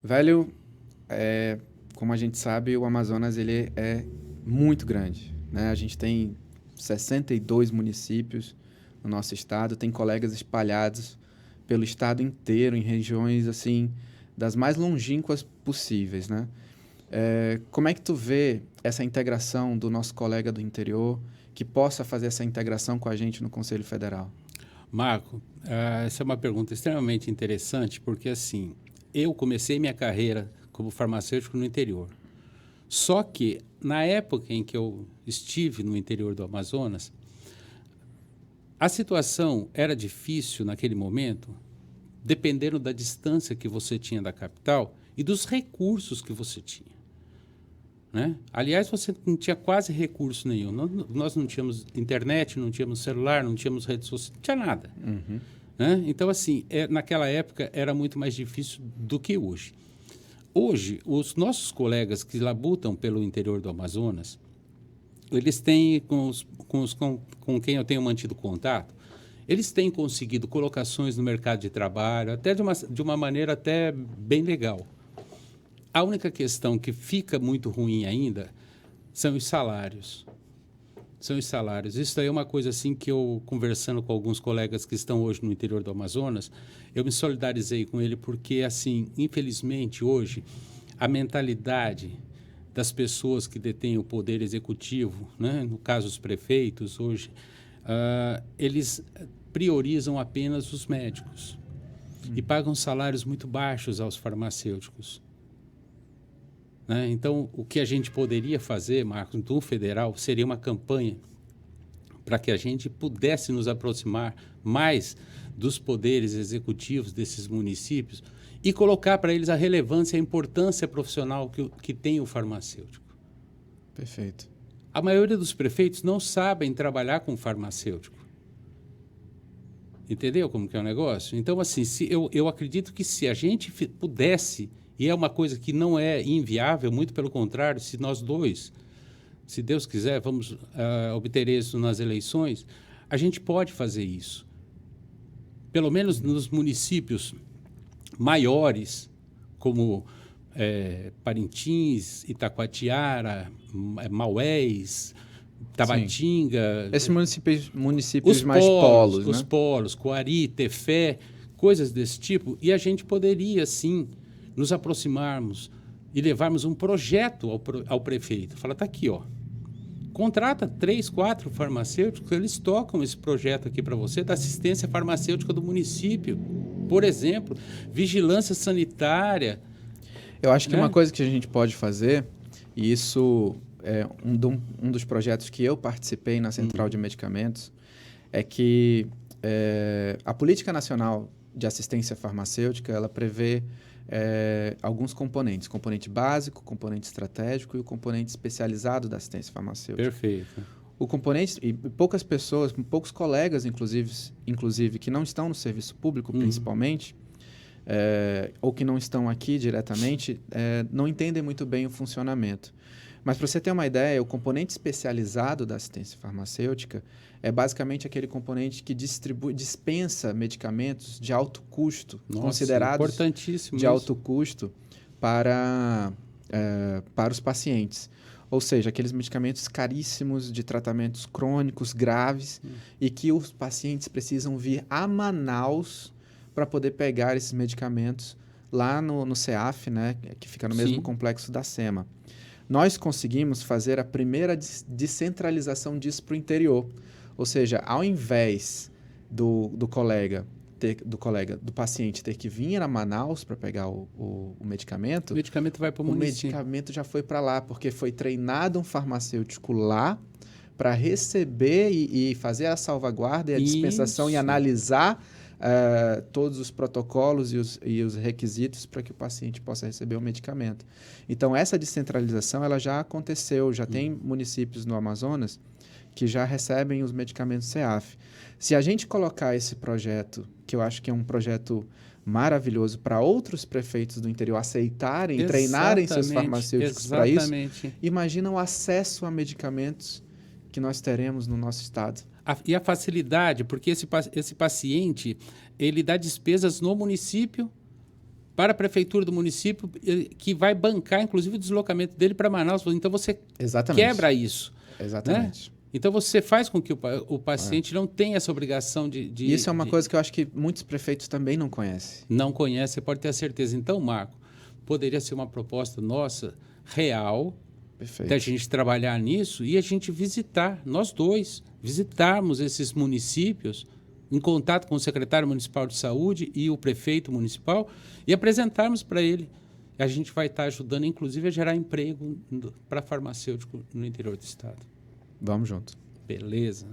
Velho, como a gente sabe, o Amazonas ele é muito grande, né? A gente tem 62 municípios no nosso estado, tem colegas espalhados pelo estado inteiro, em regiões assim das mais longínquas possíveis, né? Como é que tu vê essa integração do nosso colega do interior que possa fazer essa integração com a gente no Conselho Federal? Marco, essa é uma pergunta extremamente interessante, porque assim, eu comecei minha carreira como farmacêutico no interior. Só que, na época em que eu estive no interior do Amazonas, a situação era difícil naquele momento, dependendo da distância que você tinha da capital e dos recursos que você tinha. Né? Aliás, você não tinha quase recurso nenhum. Nós não tínhamos internet, não tínhamos celular, não tínhamos redes sociais, não tinha nada. Uhum. Né? Então, assim, naquela época era muito mais difícil do que hoje. Hoje, os nossos colegas que labutam pelo interior do Amazonas, eles têm, com quem eu tenho mantido contato, eles têm conseguido colocações no mercado de trabalho, até de uma maneira até bem legal. A única questão que fica muito ruim ainda são os salários. São os salários. Isso aí é uma coisa assim que eu, conversando com alguns colegas que estão hoje no interior do Amazonas, eu me solidarizei com ele porque, assim, infelizmente, hoje, a mentalidade das pessoas que detêm o poder executivo, né, no caso os prefeitos, hoje, eles priorizam apenas os médicos e pagam salários muito baixos aos farmacêuticos. Né? Então, o que a gente poderia fazer, Marcos, do federal, seria uma campanha para que a gente pudesse nos aproximar mais dos poderes executivos desses municípios e colocar para eles a relevância e a importância profissional que tem o farmacêutico. Perfeito. A maioria dos prefeitos não sabem trabalhar com farmacêutico. Entendeu como que é o negócio? Então, assim, eu acredito que se a gente pudesse, e é uma coisa que não é inviável, muito pelo contrário, se nós dois, se Deus quiser, vamos obter êxito nas eleições, a gente pode fazer isso. Pelo menos nos municípios maiores, como Parintins, Itacoatiara, Maués, Sim. Tabatinga, Esses municípios mais polos, os né? polos, Coari, Tefé, coisas desse tipo, e a gente poderia, sim, nos aproximarmos e levarmos um projeto ao prefeito. Fala, tá aqui, ó. Contrata 3, 4 farmacêuticos, eles tocam esse projeto aqui para você, da assistência farmacêutica do município. Por exemplo, vigilância sanitária. Eu acho que uma Né? coisa que a gente pode fazer, e isso é um dos projetos que eu participei na Central de Medicamentos, é que a Política Nacional de Assistência Farmacêutica, ela prevê alguns componentes. Componente básico, componente estratégico e o componente especializado da assistência farmacêutica. Perfeito. O componente, e poucas pessoas, poucos colegas, inclusive que não estão no serviço público, principalmente, ou que não estão aqui diretamente, não entendem muito bem o funcionamento. Mas, para você ter uma ideia, o componente especializado da assistência farmacêutica é basicamente aquele componente que dispensa medicamentos de alto custo, Nossa, considerados importantíssimo de isso. alto custo para os pacientes. Ou seja, aqueles medicamentos caríssimos de tratamentos crônicos graves e que os pacientes precisam vir a Manaus para poder pegar esses medicamentos lá no CEAF, né, que fica no mesmo Sim. complexo da SEMA. Nós conseguimos fazer a primeira descentralização disso para o interior. Ou seja, ao invés do paciente ter que vir a Manaus para pegar o O medicamento, medicamento vai para o o município. medicamento já foi para lá, porque foi treinado um farmacêutico lá para receber e fazer a salvaguarda e a dispensação e Isso. analisar todos os protocolos e os requisitos para que o paciente possa receber o medicamento. Então, essa descentralização ela já aconteceu, já tem municípios no Amazonas que já recebem os medicamentos CEAF. Se a gente colocar esse projeto, que eu acho que é um projeto maravilhoso para outros prefeitos do interior aceitarem e treinarem seus Exatamente, farmacêuticos para isso, exatamente. imagina o acesso a medicamentos que nós teremos no nosso estado. E a facilidade, porque esse paciente, ele dá despesas no município para a prefeitura do município, que vai bancar, inclusive, o deslocamento dele para Manaus. Então, você Exatamente. quebra isso. Exatamente. Né? Então, você faz com que o paciente não tenha essa obrigação de... Isso é uma coisa que eu acho que muitos prefeitos também não conhecem. Não conhece, você pode ter a certeza. Então, Marco, poderia ser uma proposta nossa, real, Perfeito. da gente trabalhar nisso e a gente visitar, nós dois, visitarmos esses municípios em contato com o secretário municipal de saúde e o prefeito municipal e apresentarmos para ele. A gente vai estar ajudando, inclusive, a gerar emprego para farmacêutico no interior do estado. Vamos junto. Beleza.